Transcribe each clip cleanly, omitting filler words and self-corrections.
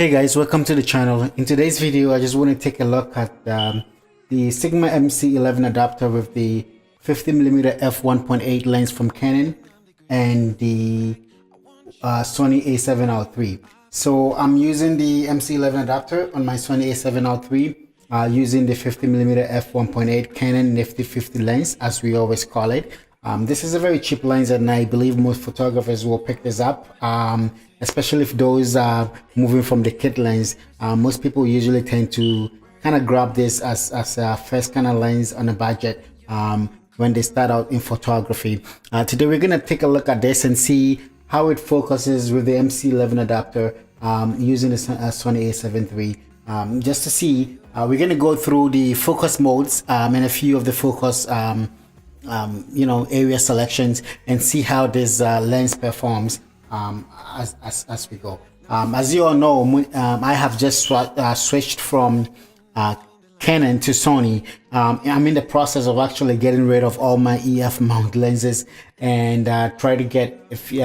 Hey guys, welcome to the channel. In today's video, I just want to take a look at the Sigma MC-11 adapter with the 50mm f1.8 lens from Canon and the Sony A7III. So I'm using the MC-11 adapter on my Sony A7III using the 50mm f1.8 Canon Nifty 50 lens, as we always call it. This is a very cheap lens, and I believe most photographers will pick this up, especially if those are moving from the kit lens. Most people usually tend to kind of grab this as a first kind of lens on a budget when they start out in photography. Today we're going to take a look at this and see how it focuses with the MC-11 adapter using the Sony A7III. Just to see, we're going to go through the focus modes and a few of the focus area selections and see how this lens performs as we go. As you all know, I have just switched from Canon to Sony. I'm in the process of actually getting rid of all my EF mount lenses and try to get a few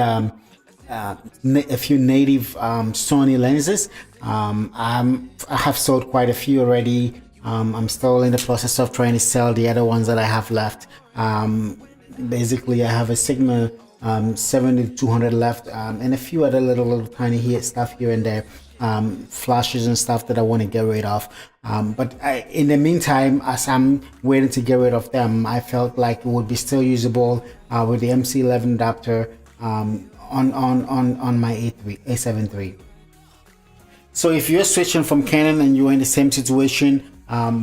native Sony lenses. I have sold quite a few already. I'm still in the process of trying to sell the other ones that I have left. Basically, I have a Sigma 70-200 left, and a few other little tiny stuff here and there, flashes and stuff that I want to get rid of. But in the meantime, as I'm waiting to get rid of them, I felt like it would be still usable with the MC-11 adapter on my A7III. So if you're switching from Canon and you're in the same situation,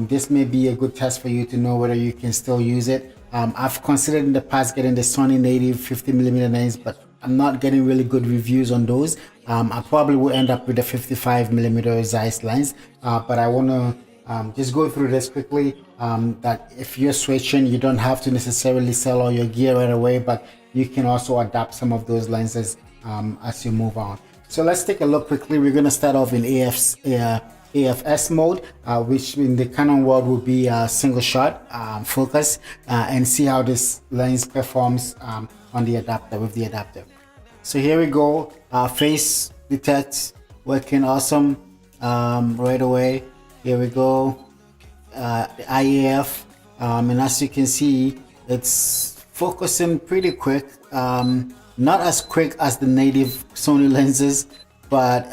this may be a good test for you to know whether you can still use it. I've considered in the past getting the Sony native 50mm lens, but I'm not getting really good reviews on those. I probably will end up with a 55mm Zeiss lens, but I want to just go through this quickly, that if you're switching, you don't have to necessarily sell all your gear right away, but you can also adapt some of those lenses as you move on. So let's take a look quickly. We're going to start off in AFS mode, which in the Canon world would be a single shot focus, and see how this lens performs on the adapter with the adapter. So here we go. Face detect working awesome right away. Here we go. The IAF, and as you can see, it's focusing pretty quick. Not as quick as the native Sony lenses, but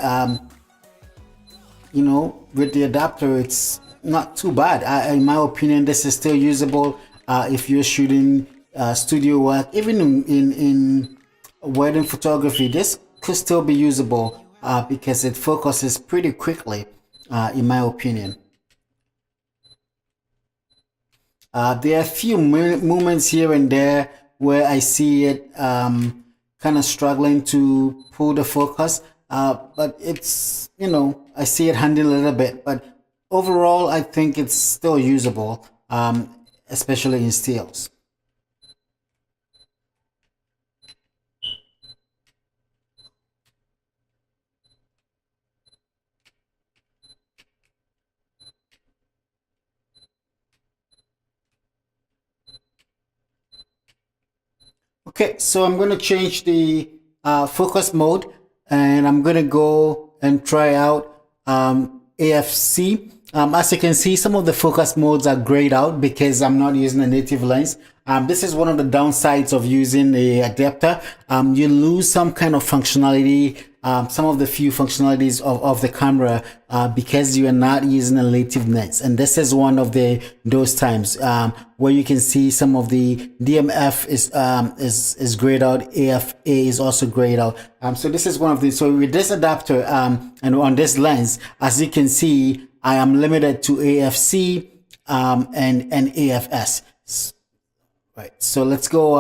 with the adapter, it's not too bad. In my opinion, this is still usable if you're shooting studio work. Even in wedding photography, this could still be usable because it focuses pretty quickly, in my opinion. There are a few moments here and there where I see it kind of struggling to pull the focus, but it's, I see it handling a little bit, but overall I think it's still usable, especially in stills. Okay, so I'm going to change the focus mode, and I'm going to go and try out AFC. As you can see, some of the focus modes are grayed out because I'm not using a native lens. This is one of the downsides of using the adapter. You lose some kind of functionality, some of the few functionalities of the camera because you are not using a native lens. And this is one of those times where you can see some of the DMF is grayed out, AFA is also grayed out. So this is one of the, so with this adapter and on this lens, as you can see, I am limited to AFC and AFS. Right, so let's go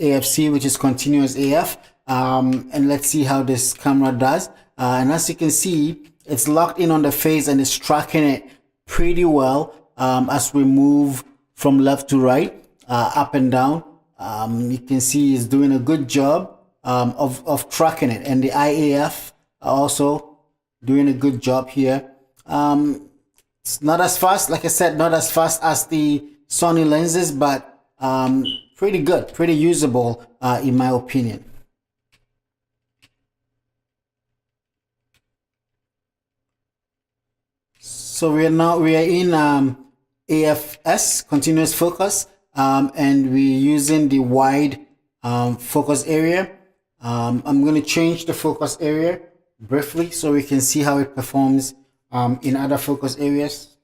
AFC, which is continuous AF, and let's see how this camera does. And as you can see, it's locked in on the face and it's tracking it pretty well as we move from left to right, up and down. You can see it's doing a good job of tracking it, and the IAF also doing a good job here. It's not as fast, like I said, not as fast as the Sony lenses, but pretty good, pretty usable in my opinion. So we are in AFS, continuous focus, and we're using the wide focus area. I'm going to change the focus area briefly so we can see how it performs in other focus areas.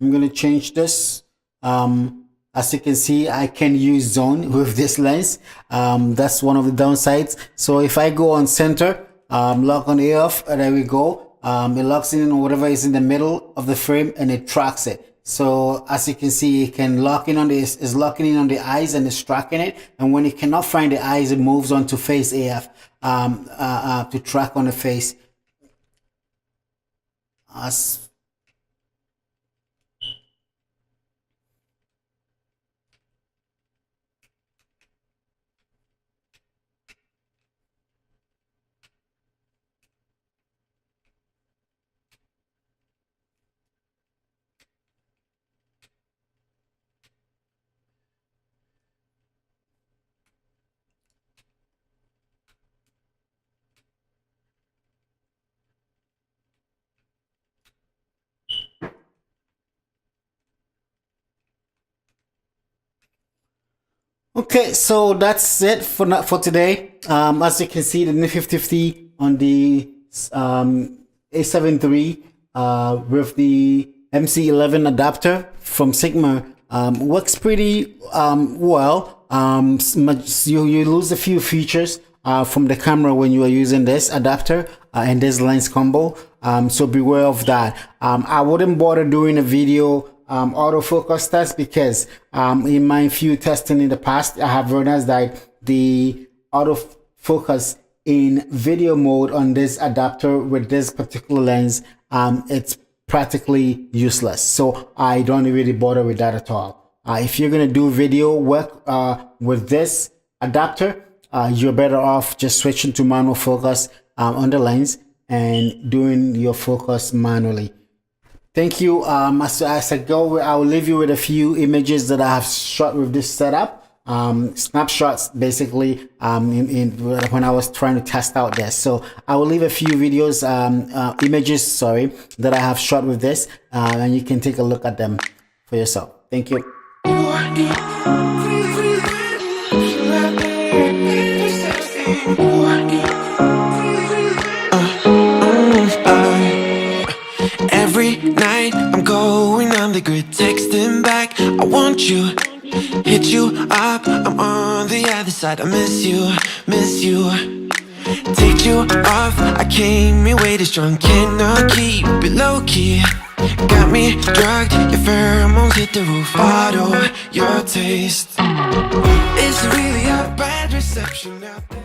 I'm going to change this. As you can see, I can use zone with this lens. That's one of the downsides. So if I go on center, lock on AF, and there we go. It locks in whatever is in the middle of the frame and it tracks it. So as you can see, it can lock in on this, is locking in on the eyes and is tracking it. And when it cannot find the eyes, it moves on to face AF to track on the face. Okay, so that's it for today. As you can see, the F50 on the A7 III with the MC-11 adapter from Sigma works pretty well. You lose a few features from the camera when you are using this adapter and this lens combo. So beware of that. I wouldn't bother doing a video autofocus test because in my few testing in the past, I have realized that the autofocus in video mode on this adapter with this particular lens, it's practically useless. So I don't really bother with that at all. If you're gonna do video work with this adapter, you're better off just switching to manual focus on the lens and doing your focus manually. Thank you. As I go, I'll leave you with a few images that I have shot with this setup. Snapshots, basically, when I was trying to test out this. So I will leave a few videos, images, sorry, that I have shot with this, and you can take a look at them for yourself. Thank you. Every night I'm going on the grid, texting back, I want you, hit you up, I'm on the other side, I miss you, miss you. Take you off, I came in way too strong, cannot keep it low key. Got me drugged, your pheromones hit the roof, auto, your taste. It's really a bad reception out there.